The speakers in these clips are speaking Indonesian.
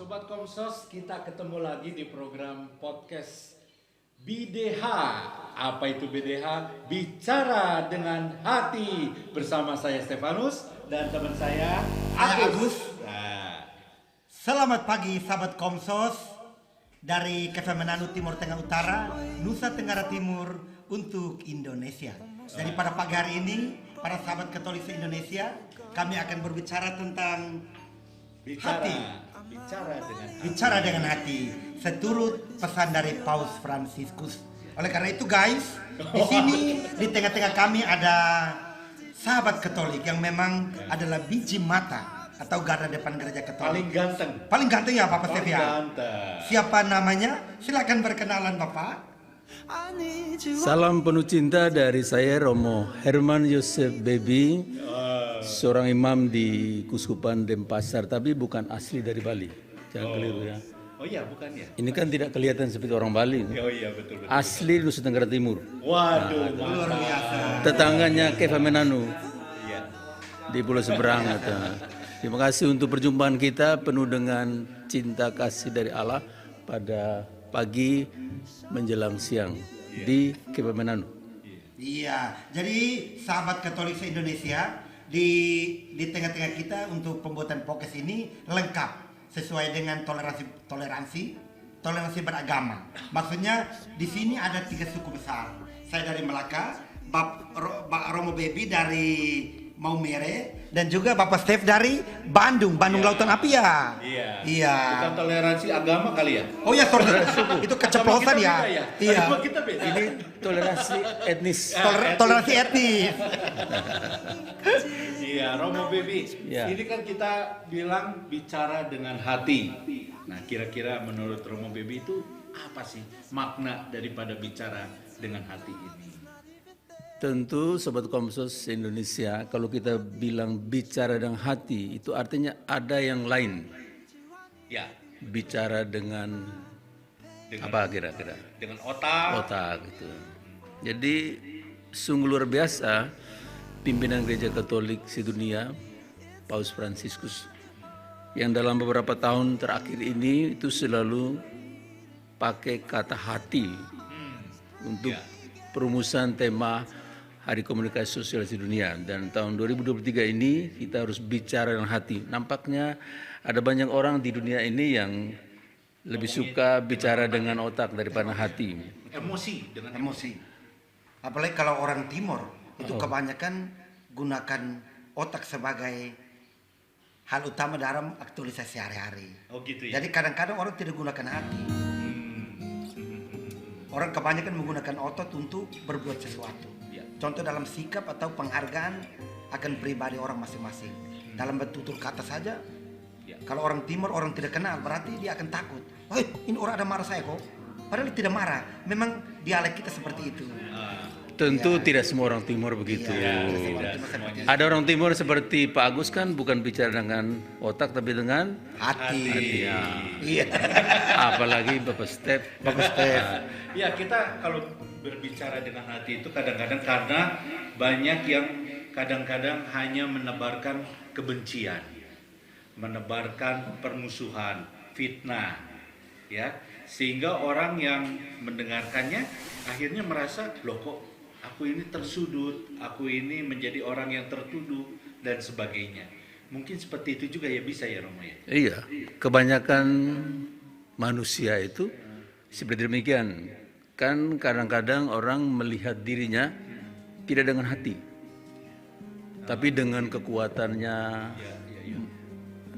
Sobat Komsos, kita ketemu lagi di program podcast BDH. Apa itu BDH? Bicara dengan Hati. Bersama saya Stefanus dan teman saya Agus. Nah. Selamat pagi sahabat Komsos dari Kemenanu Timur Tengah Utara, Nusa Tenggara Timur untuk Indonesia. Jadi pada pagi hari ini, para sahabat Katolik se-Indonesia, kami akan berbicara tentang hati. Bicara dengan hati, seturut pesan dari Paus Fransiskus. Oleh karena itu guys, di sini di tengah-tengah kami ada sahabat Katolik yang memang adalah biji mata atau garda depan gereja Katolik. Paling ganteng ya Bapak Stefan. Siapa namanya? Silakan berkenalan Bapak. Salam penuh cinta dari saya Romo Herman Yosef Bebi, seorang imam di Kuskupan Denpasar, tapi bukan asli dari Bali. Jangan keliru ya. Oh iya, bukan ya. Ini kan tidak kelihatan seperti orang Bali. Oh iya, betul. Asli Nusa Tenggara Timur. Waduh, luar biasa. Tetangganya Kemenanu Iya. di Pulau Seberang. Terima kasih untuk perjumpaan kita penuh dengan cinta kasih dari Allah pada pagi menjelang siang di Kemenanu. Iya, jadi sahabat Katolik se-Indonesia di tengah-tengah kita untuk pembuatan podcast ini lengkap sesuai dengan toleransi beragama. Maksudnya di sini ada 3 suku besar. Saya dari Melaka, Pak Romo Bebi dari Maumere, dan juga Bapak Stef dari Bandung Lautan Api ya. Iya. Bukan toleransi agama kali ya? Oh ya, sorry. Itu keceplosan ya. Iya. Kita beda. Ini toleransi etnis. Toleransi etnis. Iya, Romo Bebi. Ya. Ini kan kita bilang bicara dengan hati. Nah, kira-kira menurut Romo Bebi itu apa sih makna daripada bicara dengan hati ini? Tentu Sobat Komsos Indonesia, kalau kita bilang bicara dengan hati, itu artinya ada yang lain. Ya. Bicara dengan apa kira-kira? Dengan otak. Otak gitu. Jadi sungguh luar biasa pimpinan Gereja Katolik sedunia, Paus Fransiskus, yang dalam beberapa tahun terakhir ini itu selalu pakai kata hati untuk perumusan tema Hari Komunikasi Sosial Sedunia. Dan tahun 2023 ini kita harus bicara dengan hati. Nampaknya ada banyak orang di dunia ini yang lebih suka bicara dengan otak daripada hati. Emosi. Apalagi kalau orang Timur itu kebanyakan gunakan otak sebagai hal utama dalam aktualisasi sehari-hari. Oh gitu ya. Jadi kadang-kadang orang tidak gunakan hati. Orang kebanyakan menggunakan otot untuk berbuat sesuatu. Contoh dalam sikap atau penghargaan akan pribadi orang masing-masing. Dalam bentuk kata saja. Kalau orang Timur orang tidak kenal, berarti dia akan takut. Hei, ini orang ada marah saya kok. Padahal tidak marah. Memang dialek kita seperti itu. Tentu tidak semua orang Timur begitu. Ada orang Timur seperti Pak Agus kan bukan bicara dengan otak tapi dengan hati. Iya. Apalagi Bapak Stef. Ya, kita kalau berbicara dengan hati itu kadang-kadang karena banyak yang kadang-kadang hanya menebarkan kebencian, menebarkan permusuhan, fitnah, ya, sehingga orang yang mendengarkannya akhirnya merasa, loh kok aku ini tersudut, aku ini menjadi orang yang tertuduh dan sebagainya. Mungkin seperti itu juga ya, bisa ya Romo ya? Iya, kebanyakan manusia itu seperti demikian. Kan kadang-kadang orang melihat dirinya tidak dengan hati, tapi dengan kekuatannya,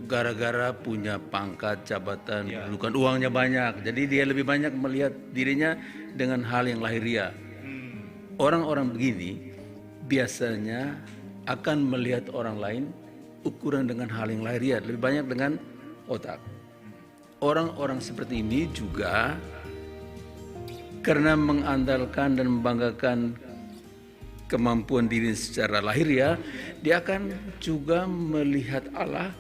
gara-gara punya pangkat, jabatan, kedudukan, uangnya banyak. Jadi dia lebih banyak melihat dirinya dengan hal yang lahiriah. Orang-orang begini biasanya akan melihat orang lain ukuran dengan hal yang lahiriah, lebih banyak dengan otak. Orang-orang seperti ini juga karena mengandalkan dan membanggakan kemampuan diri secara lahiriah, dia akan juga melihat Allah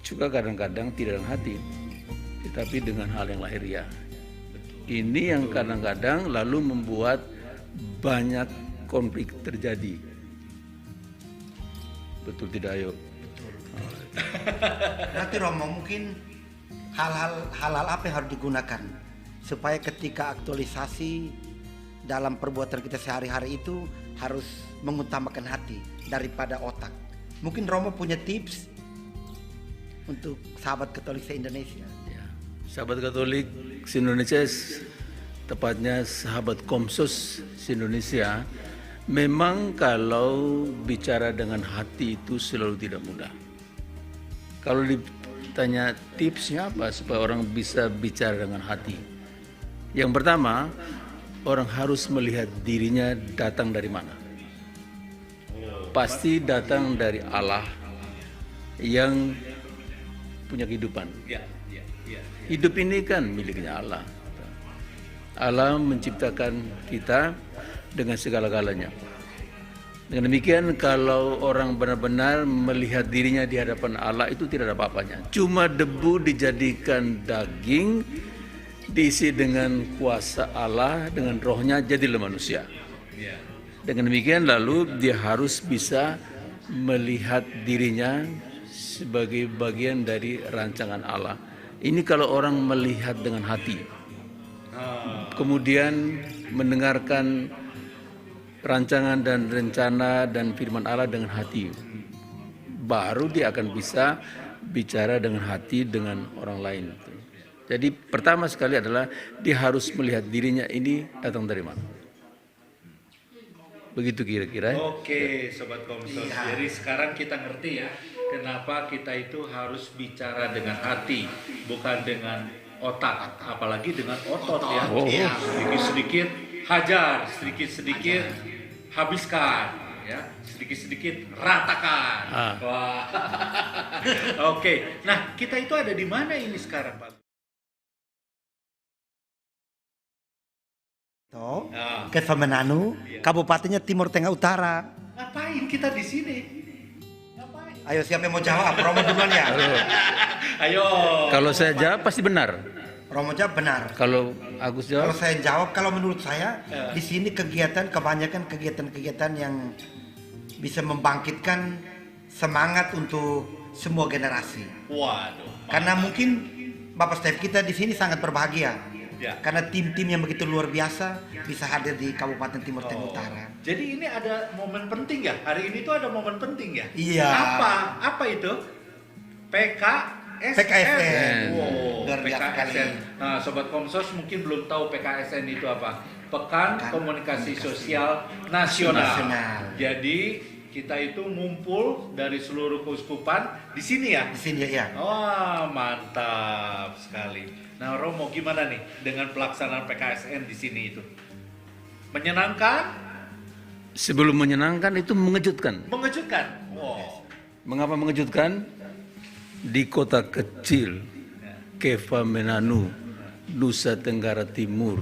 juga kadang-kadang tidak dengan hati, tetapi dengan hal yang lahiriah. Ini yang kadang-kadang lalu membuat banyak konflik terjadi. Betul tidak, ayo? Berarti Romo mungkin hal-hal apa yang harus digunakan supaya ketika aktualisasi dalam perbuatan kita sehari-hari itu harus mengutamakan hati daripada otak. Mungkin Romo punya tips untuk sahabat Katolik se-Indonesia. Ya. Sahabat Katolik se-Indonesia, tepatnya sahabat Komsos se-Indonesia, memang kalau bicara dengan hati itu selalu tidak mudah. Kalau ditanya tipsnya apa supaya orang bisa bicara dengan hati? Yang pertama, orang harus melihat dirinya datang dari mana. Pasti datang dari Allah yang punya kehidupan. Hidup ini kan miliknya Allah. Allah menciptakan kita dengan segala-galanya. Dengan demikian kalau orang benar-benar melihat dirinya di hadapan Allah itu tidak ada apa-apanya. Cuma debu dijadikan daging, diisi dengan kuasa Allah, dengan rohnya jadilah manusia. Dengan demikian lalu dia harus bisa melihat dirinya sebagai bagian dari rancangan Allah. Ini kalau orang melihat dengan hati. Kemudian mendengarkan rancangan dan rencana dan firman Allah dengan hati. Baru dia akan bisa bicara dengan hati dengan orang lain. Jadi pertama sekali adalah dia harus melihat dirinya ini datang dari mana. Begitu kira-kira. Oke, Sobat Komsos. Jadi sekarang kita ngerti ya, kenapa kita itu harus bicara dengan hati, bukan dengan otak, apalagi dengan otot ya. Sedikit-sedikit hajar, sedikit-sedikit habiskan, ya, sedikit-sedikit ratakan. Wah. Oke, nah kita itu ada di mana ini sekarang, Pak? Ke Femenanu, Kabupatennya Timur Tengah Utara. Ngapain kita di sini? Ngapain? Ayo siapa yang mau jawab? Romo duluan ya. Ayo. Kalau saya jawab pasti benar. Romo jawab benar. Kalau Agus Kalau jawab, saya jawab, kalau menurut saya di sini kebanyakan kegiatan yang bisa membangkitkan semangat untuk semua generasi. Waduh. Karena mungkin Bapak Stef kita di sini sangat berbahagia. Ya. Karena tim-tim yang begitu luar biasa bisa hadir di Kabupaten Timur Tengah Utara. Jadi ini ada momen penting ya? Hari ini tuh ada momen penting ya? Iya. Apa itu? PKSN. PKSN. Wow, Luar biasa PKSN. sekali. Nah, Sobat Komsos mungkin belum tahu PKSN itu apa. Pekan Komunikasi Sosial Nasional. Jadi kita itu ngumpul dari seluruh keuskupan di sini ya? Di sini ya. Wah, mantap sekali. Nah, Romo gimana nih dengan pelaksanaan PKSN di sini itu? Menyenangkan? sebelum menyenangkan itu mengejutkan. Mengejutkan. Wow. Mengapa mengejutkan? Di kota kecil Kefa-Menanu, Nusa Tenggara Timur,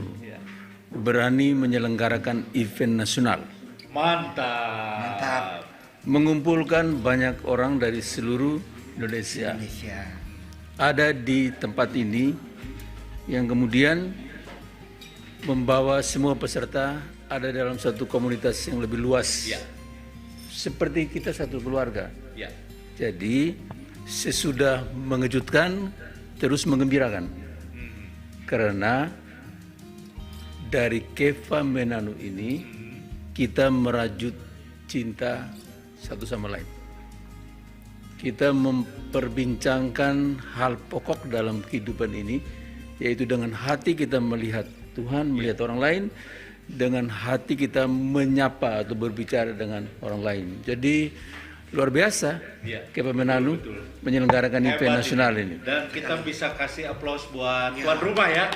berani menyelenggarakan event nasional. Mantap. Mengumpulkan banyak orang dari seluruh Indonesia. Ada di tempat ini yang kemudian membawa semua peserta ada dalam satu komunitas yang lebih luas. Ya. Seperti kita satu keluarga. Ya. Jadi sesudah mengejutkan terus menggembirakan. Karena dari Kefa-Menanu ini kita merajut cinta satu sama lain. Kita memperbincangkan hal pokok dalam kehidupan ini, yaitu dengan hati kita melihat Tuhan, melihat orang lain, dengan hati kita menyapa atau berbicara dengan orang lain. Jadi luar biasa Kefa-Menanu menyelenggarakan event nasional ini. Dan kita bisa kasih aplaus buat tuan rumah ya.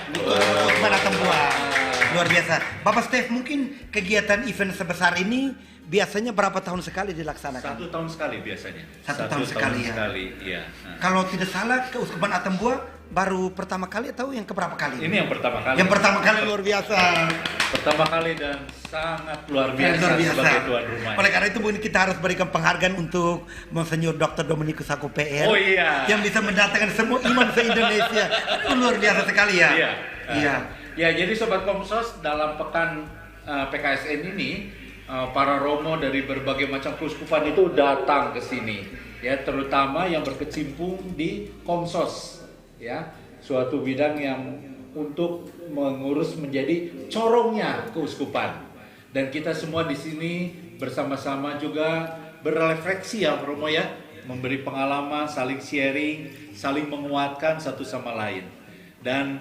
Luar biasa. Bapak Stef, mungkin kegiatan event sebesar ini biasanya berapa tahun sekali dilaksanakan? 1 tahun sekali biasanya. Satu tahun sekali ya. Ya. Nah. Kalau tidak salah Keuskupan Atambua baru pertama kali atau yang keberapa kali? Ini yang pertama kali. Yang pertama kali, luar biasa. Pertama kali dan sangat luar biasa, sebagai tuan rumah. Oleh karena itu mungkin kita harus berikan penghargaan untuk Monsenyor Dr. Dominikus Saku PR. Oh iya. Yang bisa mendatangkan semua imam se-Indonesia. Itu luar biasa sekali ya. Iya. Ya, jadi Sobat Komsos, dalam pekan PKSN ini para romo dari berbagai macam keuskupan itu datang ke sini, ya, terutama yang berkecimpung di Komsos, ya, suatu bidang yang untuk mengurus menjadi corongnya keuskupan. Dan kita semua di sini bersama-sama juga berrefleksi ya Romo ya, memberi pengalaman, saling sharing, saling menguatkan satu sama lain. Dan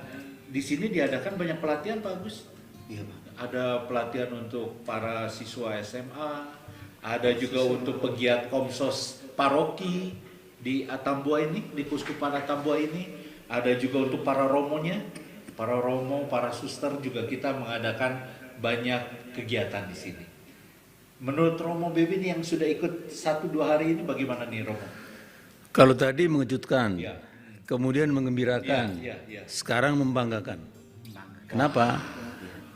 di sini diadakan banyak pelatihan Pak Agus. Iya, Pak. Ada pelatihan untuk para siswa SMA, ada juga untuk pegiat Komsos paroki di Atambua ini, di Keuskupan Atambua ini, ada juga untuk para romonya, para romo, para suster juga kita mengadakan banyak kegiatan di sini. Menurut Romo Bebin yang sudah ikut 1-2 hari ini bagaimana nih Romo? Kalau tadi mengejutkan, Ya. kemudian mengembirakan, Ya. sekarang membanggakan. Kenapa?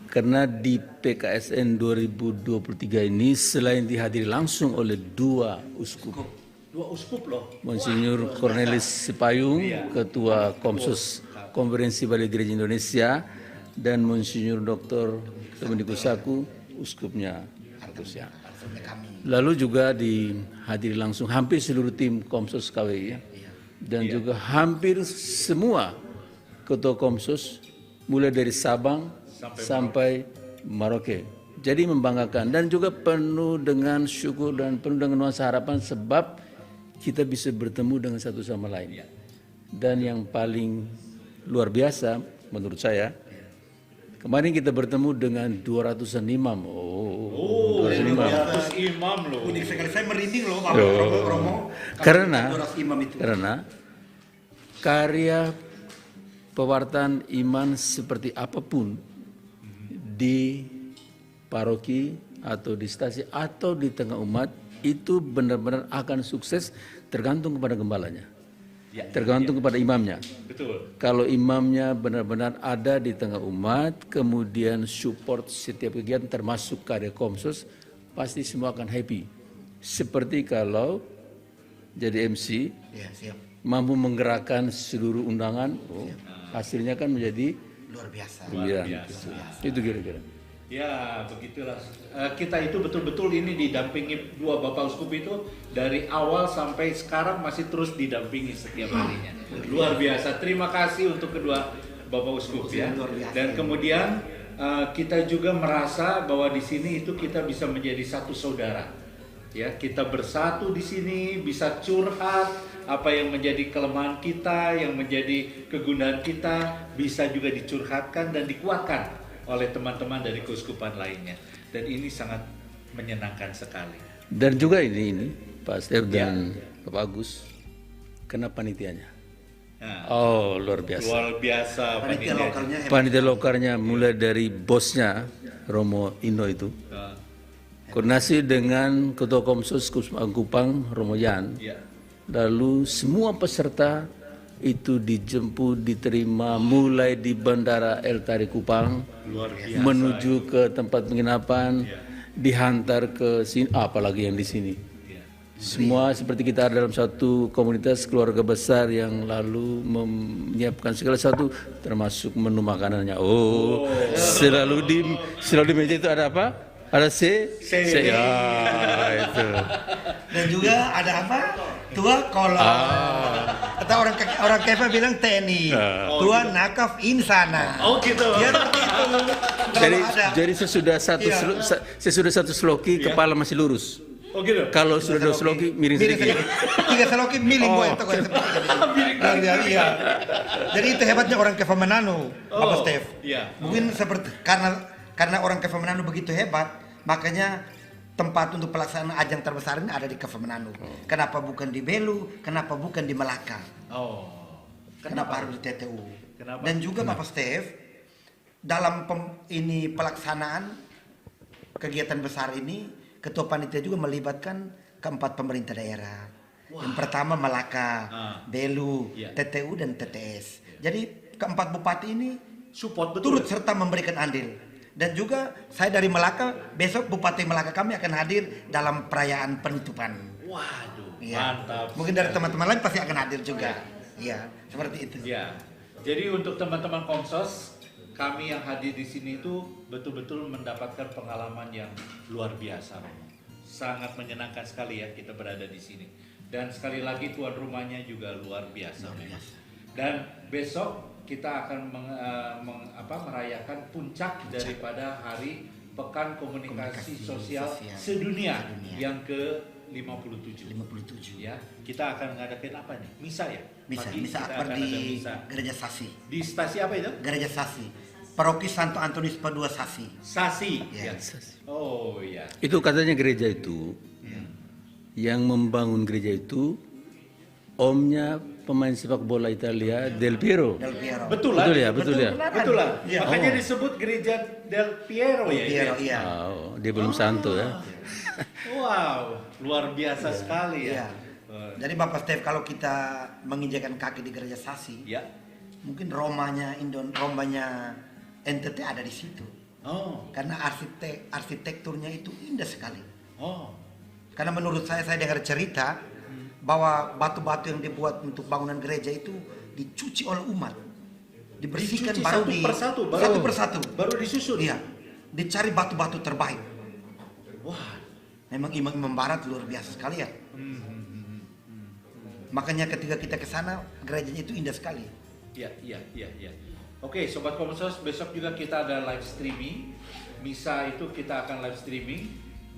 Karena di PKSN 2023 ini selain dihadiri langsung oleh 2 uskup, 2 uskup loh. Monsinyur Cornelis Sipayung, Ketua Komsos Konferensi Bali Gereja Indonesia, dan Monsinyur Dr. Dominikus Saku, Uskupnya Artusia. Lalu juga dihadiri langsung hampir seluruh tim Komsos KWI dan juga hampir semua Ketua Komsos mulai dari Sabang sampai Merauke. Jadi membanggakan dan juga penuh dengan syukur dan penuh dengan nuansa harapan sebab kita bisa bertemu dengan satu sama lain. Dan yang paling luar biasa menurut saya, kemarin kita bertemu dengan 200-an imam. 200 imam loh. Unik sekali, saya merinding loh Pak Romo. Karena 200 imam itu. Karya pewartaan iman seperti apapun di paroki atau di stasi atau di tengah umat itu benar-benar akan sukses tergantung kepada gembalanya, tergantung kepada imamnya. Betul. Kalau imamnya benar-benar ada di tengah umat, kemudian support setiap kegiatan termasuk karya Komsos, pasti semua akan happy. Seperti kalau jadi MC, Ya, siap. mampu menggerakkan seluruh undangan, hasilnya kan menjadi Luar biasa. gembira. Itu kira-kira. Ya, begitulah. Kita itu betul-betul ini didampingi 2 Bapak Uskup itu dari awal sampai sekarang masih terus didampingi setiap harinya. Luar biasa. Terima kasih untuk kedua Bapak Uskup ya. Luar biasa. Dan kemudian kita juga merasa bahwa di sini itu kita bisa menjadi satu saudara. Ya, kita bersatu di sini, bisa curhat apa yang menjadi kelemahan kita, yang menjadi kegunaan kita, bisa juga dicurhatkan dan dikuatkan oleh teman-teman dari keuskupan lainnya. Dan ini sangat menyenangkan sekali. Dan juga ini Pak Stef dan Bapak Agus, kena panitianya. Nah, Oh, luar biasa. luar biasa Panitia lokalnya hebat. Panitia lokalnya mulai dari bosnya Romo Indo itu, Nah, koordinasi dengan Ketua Komsos Kupang Romo Yan, ya. lalu semua peserta itu dijemput, diterima mulai di Bandara El Tari Kupang, Luar biasa. menuju ke tempat penginapan, dihantar ke sini, apalagi yang di sini. Ya. Semua seperti kita ada dalam satu komunitas keluarga besar yang lalu menyiapkan segala sesuatu, termasuk menu makanannya. Oh, selalu di meja itu ada apa? Ada ya itu. Dan juga ada apa? Tua kolor. Atau orang Kefa bilang TNI. Tua nakaf insana. Oh gitu. Ya seperti itu. Kalau ada. Jadi sesudah satu sloki kepala masih lurus. Oh gitu. Kalau sudah dua sloki miring sedikit. 3 seloki miling gue itu kayak seperti itu. Iya. Jadi itu hebatnya orang Kefa Manado, Bapak Stef. Iya. Mungkin seperti karena orang Kefa Manado begitu hebat, makanya tempat untuk pelaksanaan ajang terbesar ini ada di Kefa Manado. Kenapa bukan di Belu? Kenapa bukan di Melaka? Oh. Kenapa harus di TTU? Kenapa? Dan juga Bapak Stef, dalam pelaksanaan kegiatan besar ini, Ketua Panitia juga melibatkan keempat pemerintah daerah. Yang pertama Melaka, Belu, Iya. TTU dan TTS. Jadi keempat bupati ini Support betul. turut serta memberikan andil. Dan juga saya dari Melaka, besok Bupati Melaka kami akan hadir dalam perayaan penutupan. Waduh, Iya. mantap. Mungkin dari teman-teman lain pasti akan hadir juga. Iya, seperti itu. Ya. Jadi untuk teman-teman Komsos, kami yang hadir di sini itu betul-betul mendapatkan pengalaman yang luar biasa. Sangat menyenangkan sekali ya kita berada di sini. Dan sekali lagi tuan rumahnya juga luar biasa memang. Dan besok kita akan merayakan puncak daripada hari Pekan Komunikasi Sosial Sedunia yang ke-57. 57. Ya, kita akan ngadain apa nih? Misa ya? Misa kita akbar akan ada di misa. Gereja Sasi. Di stasi apa itu? Gereja Sasi. Paroki Santo Antonius Padua Sasi. Sasi. Ya. Ya. Oh iya. Itu katanya gereja itu yang membangun gereja itu omnya pemain sepak bola Italia Del Piero. Del Piero. Betulan. Betul ya, betul ya. Betulan. Iya. Makanya Oh. disebut gereja Del Piero ya. Piero, itu ya? iya. Oh, dia belum santo ya. Wow, luar biasa sekali Iya. ya. Jadi Bapak Stef, kalau kita menginjakan kaki di Gereja Sasi, Ya. mungkin Romanya NTT ada di situ. Oh. Karena arsitekturnya itu indah sekali. Oh. Karena menurut saya dengar cerita bahwa batu-batu yang dibuat untuk bangunan gereja itu dicuci oleh umat, dibersihkan Dicuci baru satu satu persatu. Baru disusun. Iya, dicari batu-batu terbaik. Wah. Memang imam-imam barat luar biasa sekali ya. Makanya ketika kita ke sana, gerejanya itu indah sekali. Iya. Oke, Sobat Komsos, besok juga kita ada live streaming. Misa itu kita akan live streaming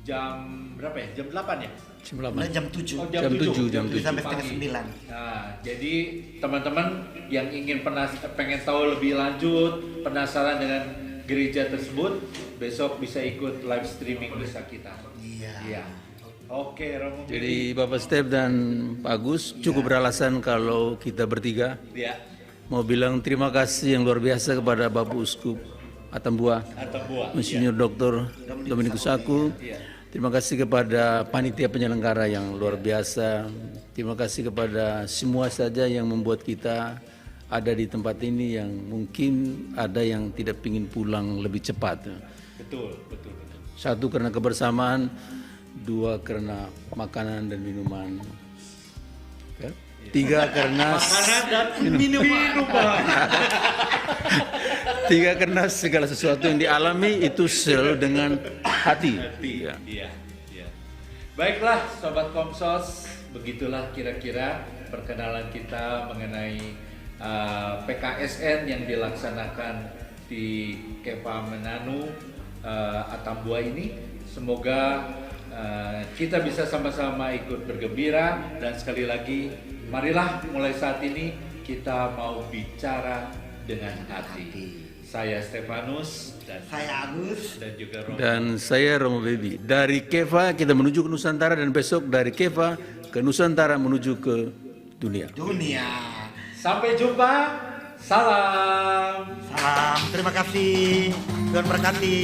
jam berapa ya? Jam 8 ya? Mulai jam 7 Oh, Jam 7, jam 7. sampai setengah pagi. 9. Nah, jadi teman-teman yang ingin pengen tahu lebih lanjut, penasaran dengan gereja tersebut, besok bisa ikut live streaming misa kita. Iya. Oke, Romo. Jadi Bapak Step dan Pak Agus cukup beralasan kalau kita bertiga ya, mau bilang terima kasih yang luar biasa kepada Bapak Uskup Atambua, atau buah. Monsinyur Dr. Dominikus Aku. Iya. Terima kasih kepada panitia penyelenggara yang luar biasa. Terima kasih kepada semua saja yang membuat kita ada di tempat ini, yang mungkin ada yang tidak ingin pulang lebih cepat. Betul. Satu karena kebersamaan, dua karena makanan dan minuman, ya. Tiga karena Makanan dan minuman. tiga karena segala sesuatu yang dialami itu selalu dengan hati. Ya. Iya. Baiklah, Sobat Komsos, begitulah kira-kira perkenalan kita mengenai PKSN yang dilaksanakan di Kepa Menanu Atambua ini. Semoga kita bisa sama-sama ikut bergembira, dan sekali lagi marilah mulai saat ini kita mau bicara dengan hati. Saya Stefanus dan Saya Agus. juga Romo. Dan saya Romo Baby. Dari Keva kita menuju ke Nusantara, dan besok dari Keva ke Nusantara menuju ke dunia. Sampai jumpa. Salam. Salam, terima kasih. Tuhan berkati.